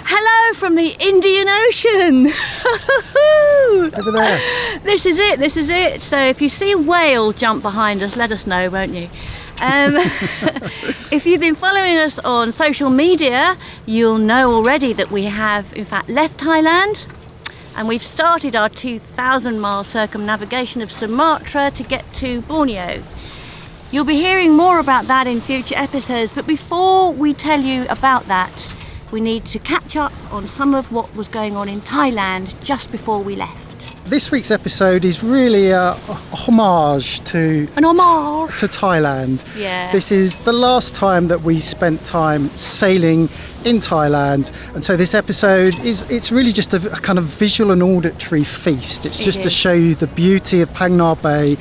Hello from the Indian Ocean. Over there. This is it. So if you see a whale jump behind us, let us know, won't you? If you've been following us on social media, you'll know already that we have in fact left Thailand and we've started our 2,000-mile circumnavigation of Sumatra to get to Borneo. You'll be hearing more about that in future episodes, but before we tell you about that, we need to catch up on some of what was going on in Thailand just before we left. This week's episode is really a homage to Thailand. Yeah. This is the last time that we spent time sailing in Thailand, and so this episode it's really just a kind of visual and auditory feast. It's just to show you the beauty of Pag Nang Bay,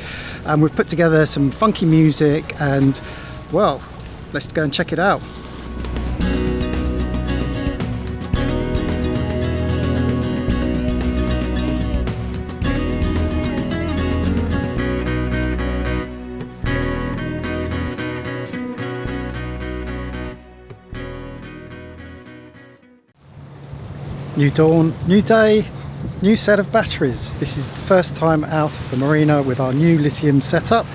and we've put together some funky music, and well, let's go and check it out. New dawn, new day, new set of batteries. This is the first time out of the marina with our new lithium setup.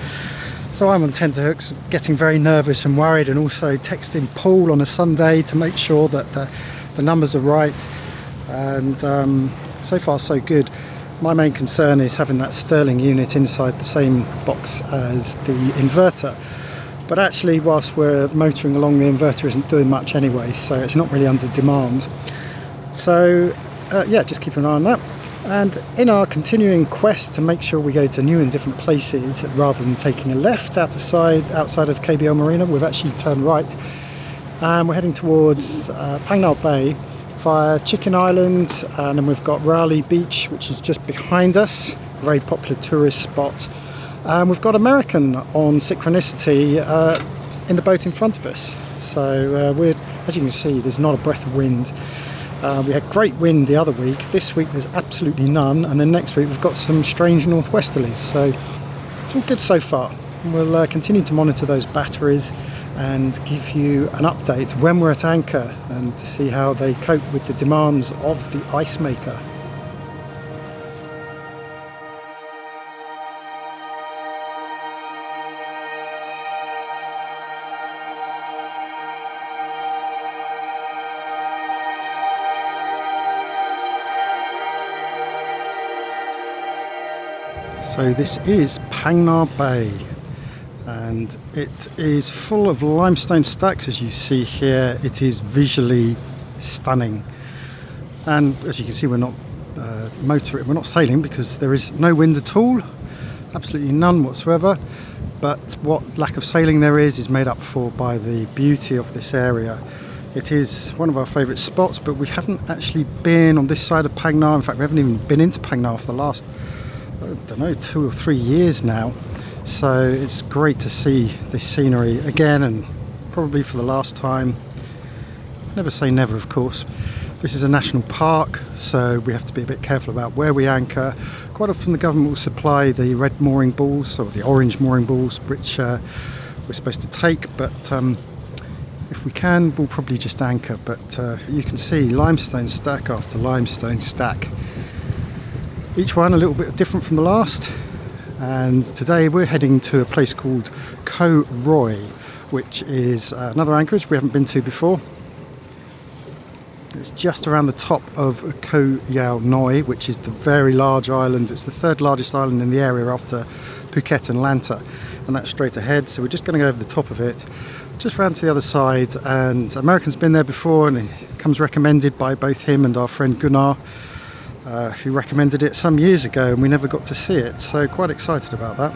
So I'm on tenterhooks, getting very nervous and worried, and also texting Paul on a Sunday to make sure that the numbers are right. And so far so good. My main concern is having that Stirling unit inside the same box as the inverter. But actually, whilst we're motoring along, the inverter isn't doing much anyway, so it's not really under demand. So yeah, just keep an eye on that. And in our continuing quest to make sure we go to new and different places rather than taking a left outside of KBL Marina, we've actually turned right. And we're heading towards Pag Nang Bay via Chicken Island, and then we've got Raleigh Beach, which is just behind us, very popular tourist spot. And we've got American on Synchronicity in the boat in front of us. So we're, as you can see, there's not a breath of wind. We had great wind the other week. This week there's absolutely none, and then next week we've got some strange northwesterlies, so it's all good so far. We'll continue to monitor those batteries and give you an update when we're at anchor and to see how they cope with the demands of the ice maker. So this is Pag Nang Bay, and it is full of limestone stacks. As you see here, it is visually stunning. And as you can see, we're not we're not sailing because there is no wind at all, absolutely none whatsoever. But what lack of sailing there is made up for by the beauty of this area. It is one of our favourite spots, but we haven't actually been on this side of Phang Nga. In fact, we haven't even been into Phang Nga for the last, I don't know, 2 or 3 years now. So it's great to see this scenery again, and probably for the last time. Never say never, of course. This is a national park, so we have to be a bit careful about where we anchor. Quite often the government will supply the red mooring balls or the orange mooring balls, which we're supposed to take, but if we can, we'll probably just anchor. But you can see limestone stack after limestone stack, each one a little bit different from the last. And today we're heading to a place called Koh Roi, which is another anchorage we haven't been to before. It's just around the top of Koh Yao Noi, which is the very large island. It's the 3rd largest island in the area after Phuket and Lanta, and that's straight ahead. So we're just going to go over the top of it, just round to the other side. And American's been there before, and it comes recommended by both him and our friend Gunnar, who recommended it some years ago, and we never got to see it. So quite excited about that.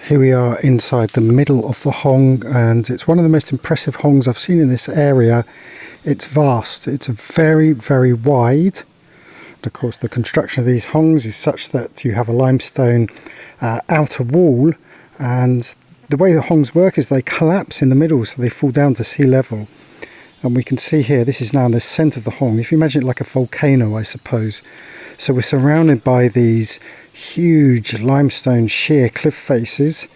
Here we are inside the middle of the Hong, and it's one of the most impressive Hongs I've seen in this area. It's vast, it's very, very wide. And of course the construction of these Hongs is such that you have a limestone outer wall, and the way the Hongs work is they collapse in the middle, so they fall down to sea level. And we can see here, this is now in the centre of the Hong. If you imagine it like a volcano, I suppose. So we're surrounded by these huge limestone sheer cliff faces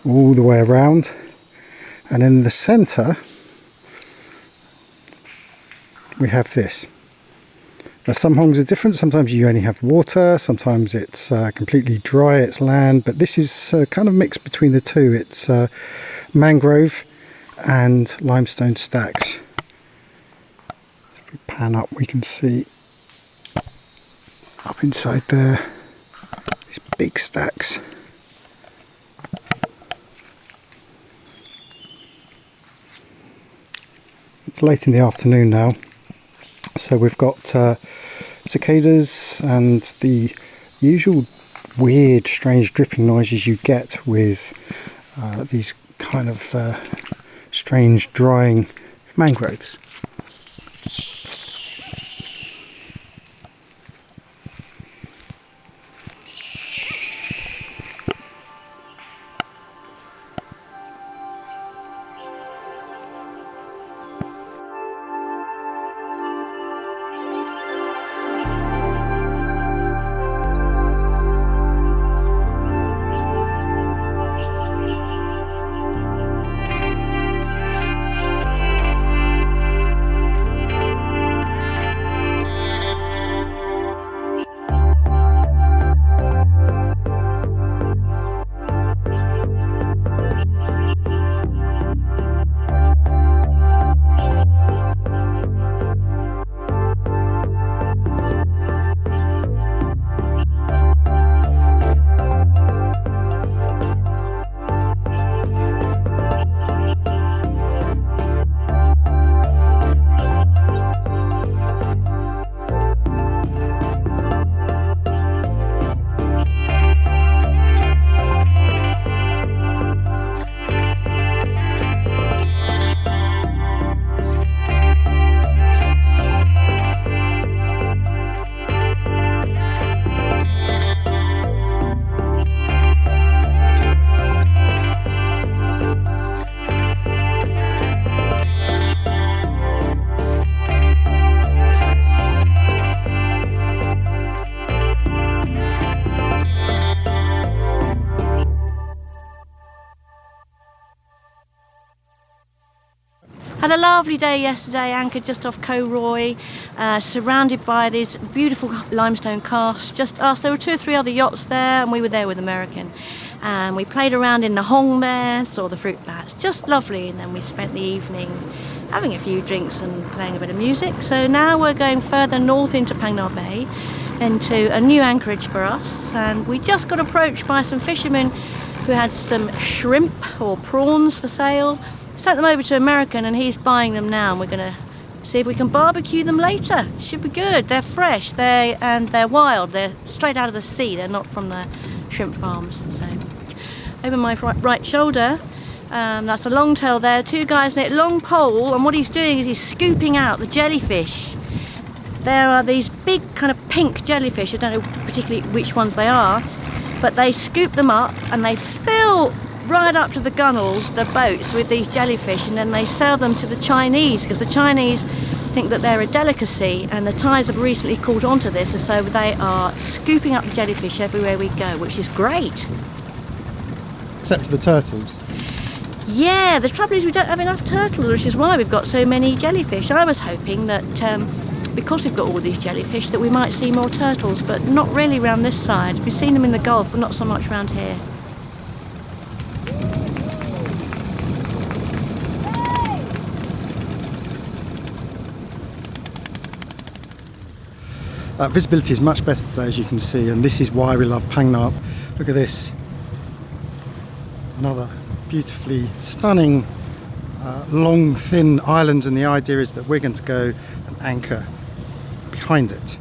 all the way around, and in the centre we have this. Now some Hongs are different, sometimes you only have water, sometimes it's completely dry, it's land, but this is kind of mixed between the two. It's mangrove and limestone stacks. So if we pan up we can see up inside there these big stacks. It's late in the afternoon now, so we've got cicadas and the usual weird strange dripping noises you get with these kind of strange drying mangroves. Had a lovely day yesterday, anchored just off Koh Roy, surrounded by these beautiful limestone karsts. Just us, there were 2 or 3 other yachts there, and we were there with American. And we played around in the Hong there, saw the fruit bats, just lovely. And then we spent the evening having a few drinks and playing a bit of music. So now we're going further north into Pag Nang Bay, into a new anchorage for us. And we just got approached by some fishermen who had some shrimp or prawns for sale. Sent them over to American, and he's buying them now, and we're going to see if we can barbecue them later. Should be good. They're fresh, they're wild, they're straight out of the sea, they're not from the shrimp farms. So over my right shoulder, that's a longtail there, 2 guys in it, long pole, and what he's doing is he's scooping out the jellyfish. There are these big kind of pink jellyfish, I don't know particularly which ones they are, but they scoop them up and they fill right up to the gunnels, the boats, with these jellyfish, and then they sell them to the Chinese, because the Chinese think that they're a delicacy, and the Thais have recently caught on to this, and so they are scooping up the jellyfish everywhere we go, which is great. Except for the turtles. Yeah, the trouble is we don't have enough turtles, which is why we've got so many jellyfish. I was hoping that because we've got all these jellyfish that we might see more turtles, but not really around this side. We've seen them in the Gulf, but not so much around here. Visibility is much better today, as you can see, and this is why we love Phang Nga. Look at this, another beautifully stunning long, thin islands, and the idea is that we're going to go and anchor behind it.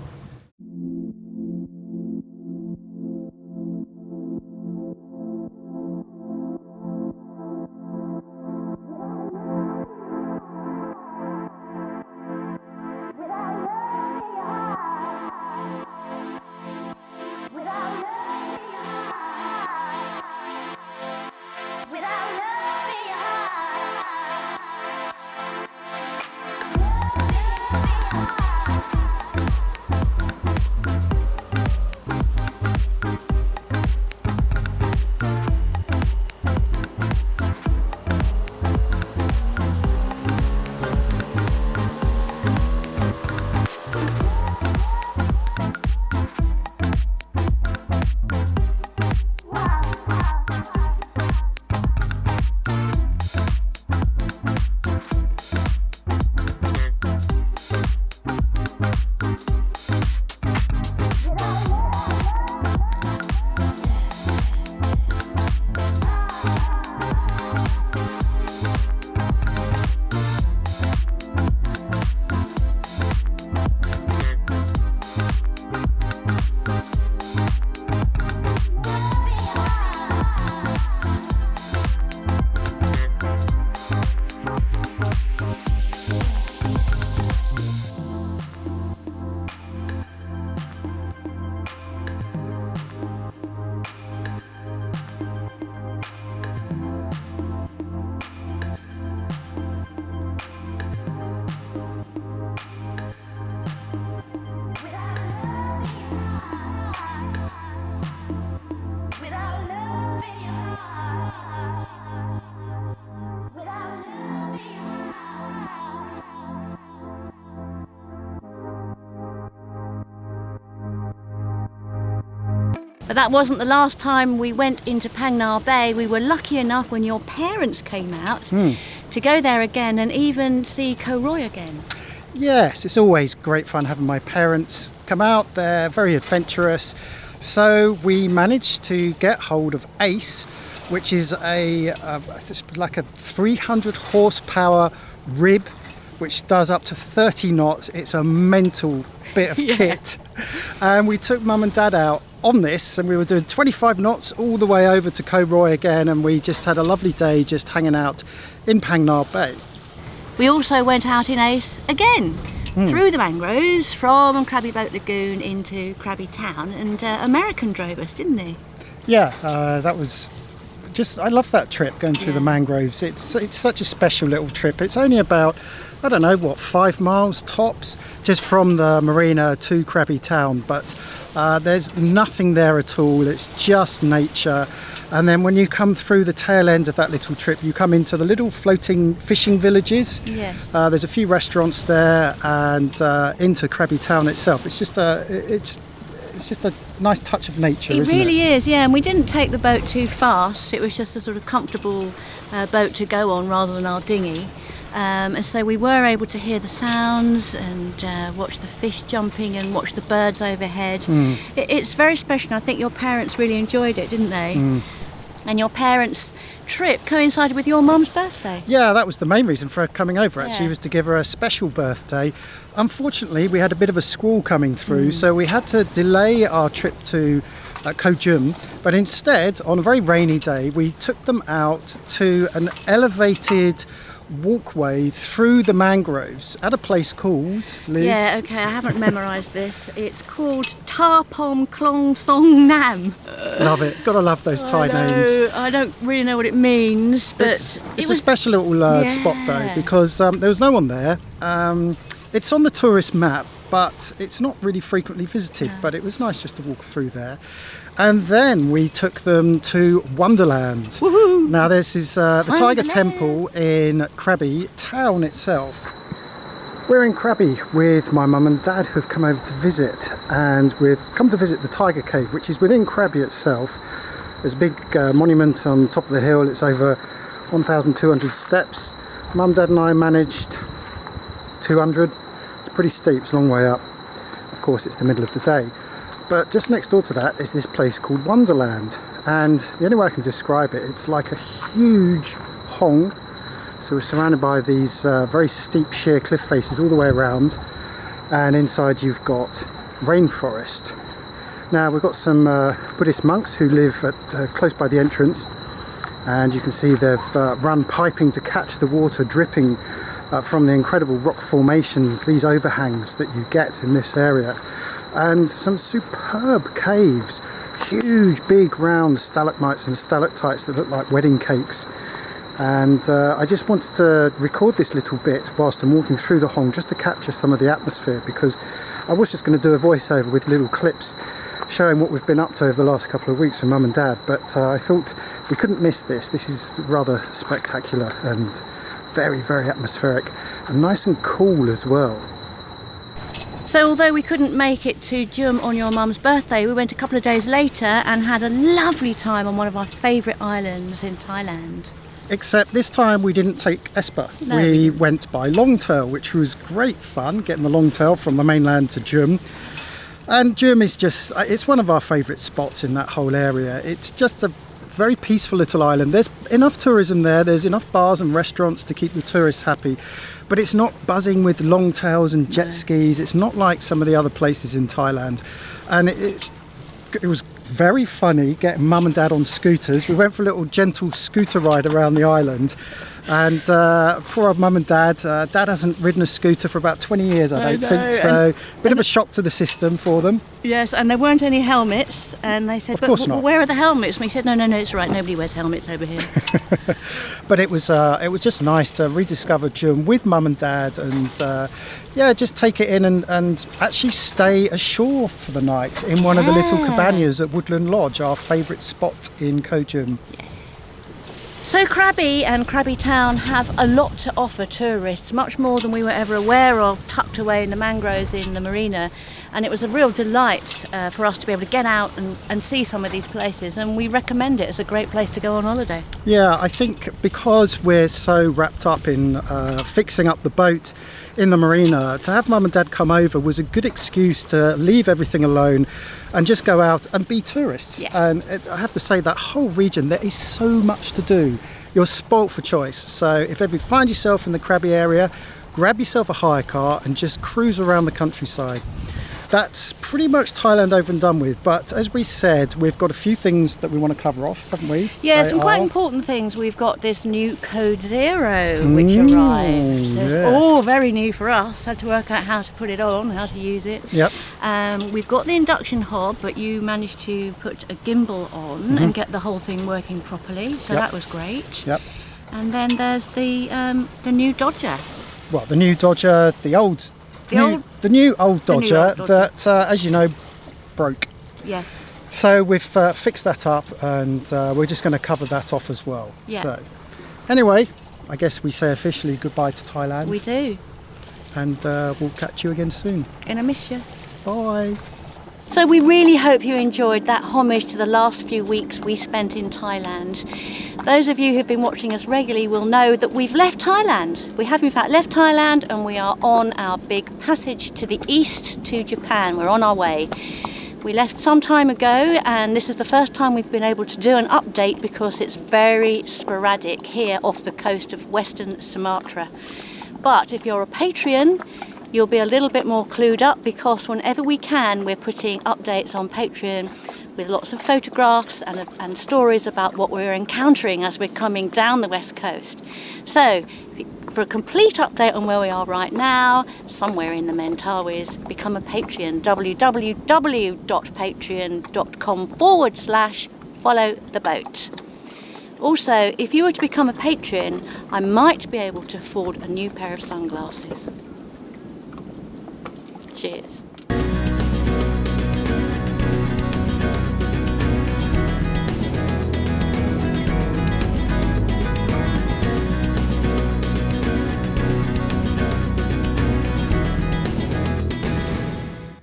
But that wasn't the last time we went into Pag Nang Bay. We were lucky enough when your parents came out to go there again and even see Koh Roi again. Yes, it's always great fun having my parents come out. They're very adventurous. So we managed to get hold of Ace, which is like a 300 horsepower rib, which does up to 30 knots. It's a mental bit of kit. And we took mum and dad out on this, and we were doing 25 knots all the way over to Koh Roi again, and we just had a lovely day just hanging out in Pag Nang Bay. We also went out in Ace again, through the mangroves, from Krabby Boat Lagoon into Krabby Town, and American drove us, didn't he? Yeah, that was just, I love that trip, going through the mangroves. It's such a special little trip. It's only about, I don't know, what, 5 miles tops, just from the marina to Krabby Town, but there's nothing there at all. It's just nature. And then when you come through the tail end of that little trip, you come into the little floating fishing villages. Yes. There's a few restaurants there, and into Krabby Town itself. It's just a nice touch of nature, isn't it? It really is, yeah. And we didn't take the boat too fast. It was just a sort of comfortable boat to go on rather than our dinghy. And so we were able to hear the sounds and watch the fish jumping and watch the birds overhead. It's very special, and I think your parents really enjoyed it, didn't they? And your parents' trip coincided with your mum's birthday. Yeah, that was the main reason for her coming over, actually, was to give her a special birthday. Unfortunately, we had a bit of a squall coming through, so we had to delay our trip to Koh Jum, but instead, on a very rainy day, we took them out to an elevated walkway through the mangroves at a place called, Liz? Yeah, okay, I haven't memorised this. It's called Ta Pom Klong Song Nam. Love it. Gotta love those Thai names. I don't really know what it means, but it's a special little spot though, because there was no one there. It's on the tourist map, but it's not really frequently visited, but it was nice just to walk through there. And then we took them to Wonderland. Woohoo! Now this is the Tiger Temple in Krabby Town itself. We're in Krabby with my mum and dad who've come over to visit, and we've come to visit the Tiger Cave, which is within Krabby itself. There's a big monument on top of the hill. It's over 1,200 steps. Mum, dad and I managed 200. It's pretty steep, it's a long way up. Of course, it's the middle of the day. But just next door to that is this place called Wonderland. And the only way I can describe it, it's like a huge hong So we're surrounded by these very steep sheer cliff faces all the way around, and inside you've got rainforest. Now we've got some Buddhist monks who live close by the entrance, and you can see they've run piping to catch the water dripping from the incredible rock formations, these overhangs that you get in this area. And some superb caves, huge big round stalagmites and stalactites that look like wedding cakes. And I just wanted to record this little bit whilst I'm walking through the Hong, just to capture some of the atmosphere, because I was just going to do a voiceover with little clips showing what we've been up to over the last couple of weeks with Mum and Dad, but I thought we couldn't miss this. This is rather spectacular and very, very atmospheric, and nice and cool as well. So although we couldn't make it to Jum on your mum's birthday, we went a couple of days later and had a lovely time on one of our favourite islands in Thailand. Except this time we didn't take Esper. No, we went by longtail, which was great fun, getting the longtail from the mainland to Jum. And Jum is just, it's one of our favourite spots in that whole area. It's just a very peaceful little island. There's enough tourism there, there's enough bars and restaurants to keep the tourists happy, but it's not buzzing with longtails and jet skis. It's not like some of the other places in Thailand. And it was very funny getting Mum and Dad on scooters. We went for a little gentle scooter ride around the island, and poor old Mum and Dad, Dad hasn't ridden a scooter for about 20 years, I don't think, so bit of a shock to the system for them. Yes, and there weren't any helmets, and they said, of course not. Where are the helmets? And we said, no, it's right, nobody wears helmets over here. But it was just nice to rediscover Jum with Mum and Dad, and yeah, just take it in and actually stay ashore for the night in one of the little cabanas at Woodland Lodge, our favourite spot in Koh Jum. Yeah. So Krabi and Krabi Town have a lot to offer tourists, much more than we were ever aware of, tucked away in the mangroves in the marina. And it was a real delight for us to be able to get out and see some of these places, and we recommend it as a great place to go on holiday. Yeah, I think because we're so wrapped up in fixing up the boat in the marina, to have Mum and Dad come over was a good excuse to leave everything alone and just go out and be tourists. Yeah. And I have to say, that whole region, there is so much to do. You're spoilt for choice. So if ever you find yourself in the Krabi area, grab yourself a hire car and just cruise around the countryside. That's pretty much Thailand over and done with, but as we said, we've got a few things that we want to cover off, haven't we? Yeah, some quite important things. We've got this new Code Zero, which arrived. So it's all very new for us. Had to work out how to put it on, how to use it. Yep. We've got the induction hob, but you managed to put a gimbal on and get the whole thing working properly, so that was great. Yep. And then there's the new Dodger. Well, the new Dodger, the new old Dodger that, as you know, broke. Yes. So we've fixed that up, and we're just going to cover that off as well. Yeah. So anyway, I guess we say officially goodbye to Thailand. We do. And we'll catch you again soon. Gonna miss you. Bye. So we really hope you enjoyed that homage to the last few weeks we spent in Thailand. Those of you who've been watching us regularly will know that we've left Thailand. We have in fact left Thailand, and we are on our big passage to the east to Japan. We're on our way. We left some time ago, and this is the first time we've been able to do an update because it's very sporadic here off the coast of western Sumatra. But if you're a Patreon, you'll be a little bit more clued up, because whenever we can, we're putting updates on Patreon with lots of photographs and stories about what we're encountering as we're coming down the west coast. So for a complete update on where we are right now, somewhere in the Mentawis, become a Patreon, www.patreon.com/followtheboat. Also, if you were to become a patron, I might be able to afford a new pair of sunglasses. Cheers.